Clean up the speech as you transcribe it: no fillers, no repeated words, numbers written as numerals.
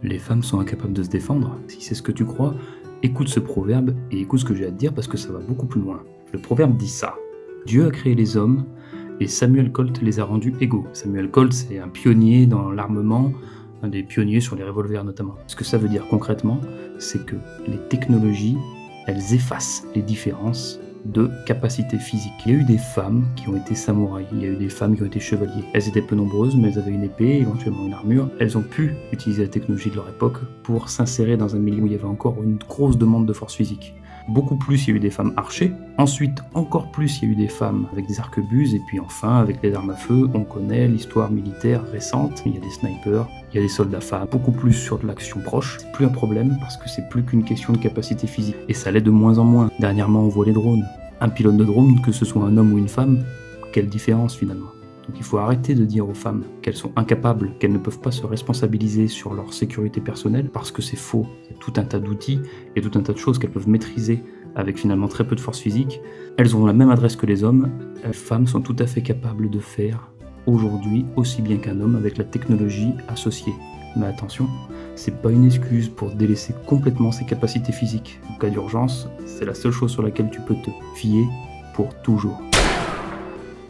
Les femmes sont incapables de se défendre. Si c'est ce que tu crois, écoute ce proverbe et écoute ce que j'ai à te dire parce que ça va beaucoup plus loin. Le proverbe dit ça. Dieu a créé les hommes et Samuel Colt les a rendus égaux. Samuel Colt, c'est un pionnier dans l'armement, un des pionniers sur les revolvers notamment. Ce que ça veut dire concrètement, c'est que les technologies, elles effacent les différences de capacité physique. Il y a eu des femmes qui ont été samouraïs, il y a eu des femmes qui ont été chevaliers. Elles étaient peu nombreuses, mais elles avaient une épée, éventuellement une armure. Elles ont pu utiliser la technologie de leur époque pour s'insérer dans un milieu où il y avait encore une grosse demande de force physique. Beaucoup plus, il y a eu des femmes archers. Ensuite, encore plus, il y a eu des femmes avec des arquebuses. Et puis enfin, avec les armes à feu, on connaît l'histoire militaire récente. Il y a des snipers, il y a des soldats femmes. Beaucoup plus sur de l'action proche. C'est plus un problème parce que c'est plus qu'une question de capacité physique. Et ça l'est de moins en moins. Dernièrement, on voit les drones. Un pilote de drone, que ce soit un homme ou une femme, quelle différence finalement ? Donc il faut arrêter de dire aux femmes qu'elles sont incapables, qu'elles ne peuvent pas se responsabiliser sur leur sécurité personnelle, parce que c'est faux. Il y a tout un tas d'outils et tout un tas de choses qu'elles peuvent maîtriser avec finalement très peu de force physique. Elles ont la même adresse que les hommes. Les femmes sont tout à fait capables de faire aujourd'hui aussi bien qu'un homme avec la technologie associée. Mais attention, c'est pas une excuse pour délaisser complètement ses capacités physiques. En cas d'urgence, c'est la seule chose sur laquelle tu peux te fier pour toujours.